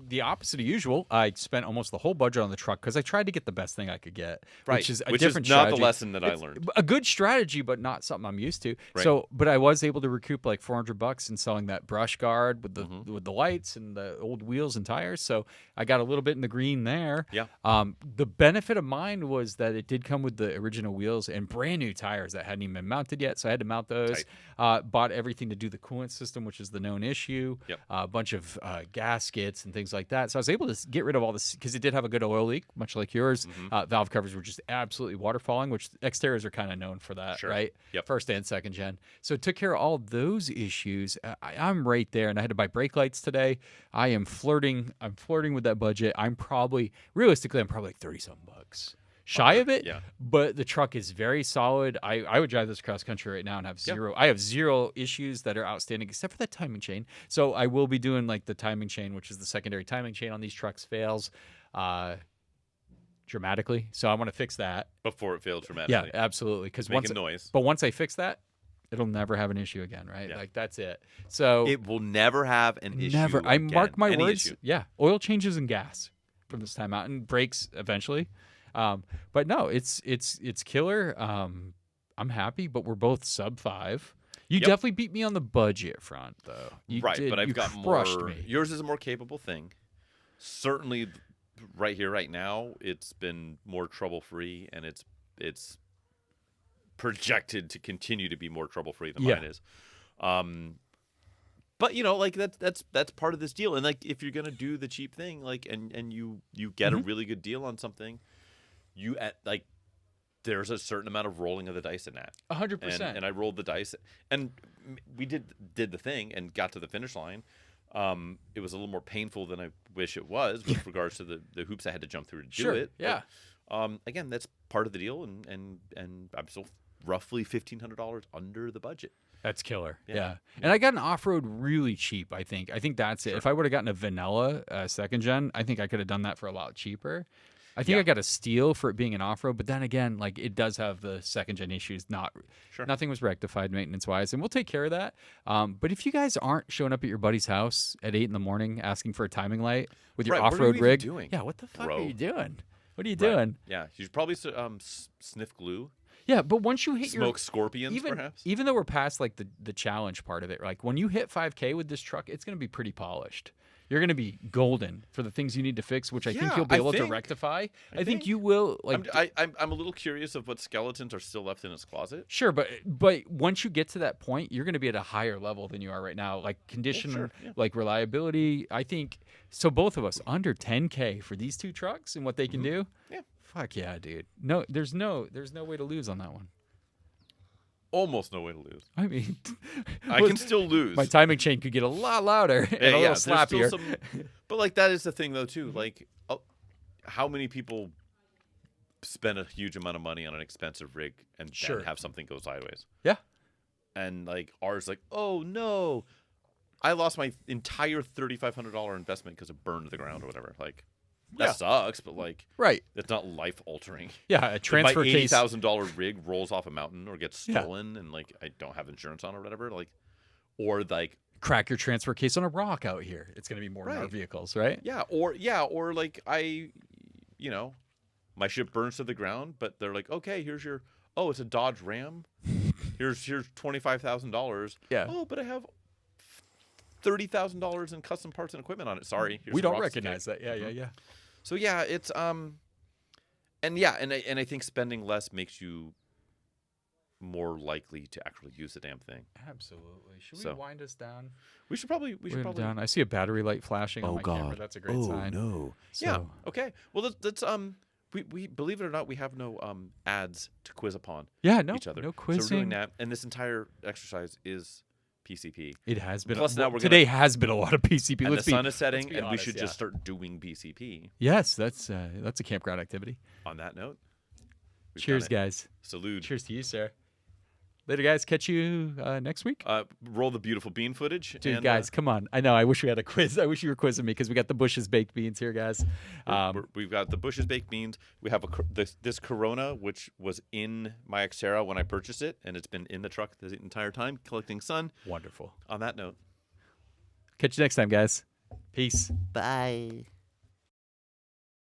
the opposite of usual. I spent almost the whole budget on the truck because I tried to get the best thing I could get, which is a different not strategy. the lesson that I learned. A good strategy, but not something I'm used to. Right. So, but I was able to recoup like $400 in selling that brush guard with the lights and the old wheels and tires. So I got a little bit in the green there. Yeah. The benefit of mine was that it did come with the original wheels and brand new tires that hadn't even been mounted yet. So I had to mount those. Bought everything to do the coolant system, which is the known issue. Yep. A bunch of gaskets and things like that. So I was able to get rid of all this because it did have a good oil leak, much like yours. Valve covers were just absolutely waterfalling, which Xterras are kind of known for that, Sure. right? Yep. First and second gen. So it took care of all those issues. I'm right there, and I had to buy brake lights today. I'm flirting with that budget. Realistically, I'm probably like 30-something bucks. Shy of it, yeah. But the truck is very solid. I would drive this cross country right now and have zero. I have zero issues that are outstanding except for that timing chain. So I will be doing like the timing chain, which is the secondary timing chain on these trucks fails dramatically. So I want to fix that Before it failed dramatically. Yeah, absolutely. Because Making noise. But once I fix that, it'll never have an issue again, right? Yeah. Like that's it. So It will never have an issue. never. I again. mark my Any words. issue. Yeah, oil changes and gas from this time out, and brakes eventually. But no, it's killer. I'm happy, but we're both sub 5. You definitely beat me on the budget front, though. You Right, did. but I've You got crushed more. me. Yours is a more capable thing. Certainly, right here, right now, it's been more trouble-free, and it's projected to continue to be more trouble-free than mine is. But like that's part of this deal. And like if you're gonna do the cheap thing, like and you get a really good deal on something, there's a certain amount of rolling of the dice in that. 100%. And I rolled the dice, and we did the thing and got to the finish line. It was a little more painful than I wish it was with regards to the hoops I had to jump through to do it. Yeah. But, again, that's part of the deal, and I'm still roughly $1,500 under the budget. That's killer. Yeah. Yeah. And I got an off-road really cheap, I think. I think that's it. If I would have gotten a vanilla second gen, I think I could have done that for a lot cheaper. I think I got a steal for it being an off-road, but then again, like it does have the second-gen issues. Nothing was rectified maintenance-wise, and we'll take care of that. But if you guys aren't showing up at your buddy's house at 8 a.m. asking for a timing light with your Right, what are off-road you rig, even doing, yeah, what the fuck bro? are you doing? What are you Right. doing? Yeah, you should probably sniff glue, Yeah, but once you hit smoke scorpions, perhaps. even though we're past like the challenge part of it, like when you hit 5K with this truck, it's going to be pretty polished. You're going to be golden for the things you need to fix, which I think Yeah, you'll be I able to think- rectify. I think think. you will. Like, I'm a little curious of what skeletons are still left in its closet. sure, but once you get to that point, you're going to be at a higher level than you are right now. Like condition, sure, yeah. like reliability. I think so. Both of us under 10K for these two trucks and what they can do. Yeah. Fuck yeah, dude. No, there's no way to lose on that one. Almost no way to lose. I mean, I can still lose. my timing chain could get a lot louder and a little there's still slappier. some, but like that is the thing though too. Like, how many people spend a huge amount of money on an expensive rig and Sure. then have something go sideways? Yeah. And like ours, like, oh no, I lost my entire $3,500 investment because it burned to the ground or whatever. Like, that Yeah. sucks, but like, Right. it's not life altering. Yeah. A transfer if my case. $80,000 rig rolls off a mountain or gets Yeah. stolen and like I don't have insurance on or whatever, like, or like, Crack your transfer case on a rock out here. It's going to be more in our Right. vehicles, right? or like my ship burns to the ground, but they're like, okay, it's a Dodge Ram. Here's $25,000. Yeah. Oh, but I have $30,000 in custom parts and equipment on it. Sorry, here's We some don't rocks to recognize take. that. Yeah. So yeah, it's and I think spending less makes you more likely to actually use the damn thing. Absolutely. Should So- we wind us down? We should probably Down. I see a battery light flashing on Oh my camera. God. That's a great oh sign. no. Yeah. So, Okay. Well, that's we believe it or not, we have no ads to quiz upon yeah, no, each other. no So we're doing quizzing. that, and this entire exercise is PCP. It has been. Plus now we're today has been a lot of PCP. And Let's the be, sun is setting, let's be and we honest, should yeah. just start doing BCP. Yes, that's a campground activity. On that note, we've Cheers, done it. guys. Salute. Cheers to you, sir. Later, guys. Catch you next week. Roll the beautiful bean footage. Dude, and, guys, come on. I know. I wish we had a quiz. I wish you were quizzing me because we got the Bush's baked beans here, guys. we've got the Bush's baked beans. We have this Corona, which was in my Xterra when I purchased it, and it's been in the truck the entire time collecting sun. Wonderful. On that note. Catch you next time, guys. Peace. Bye.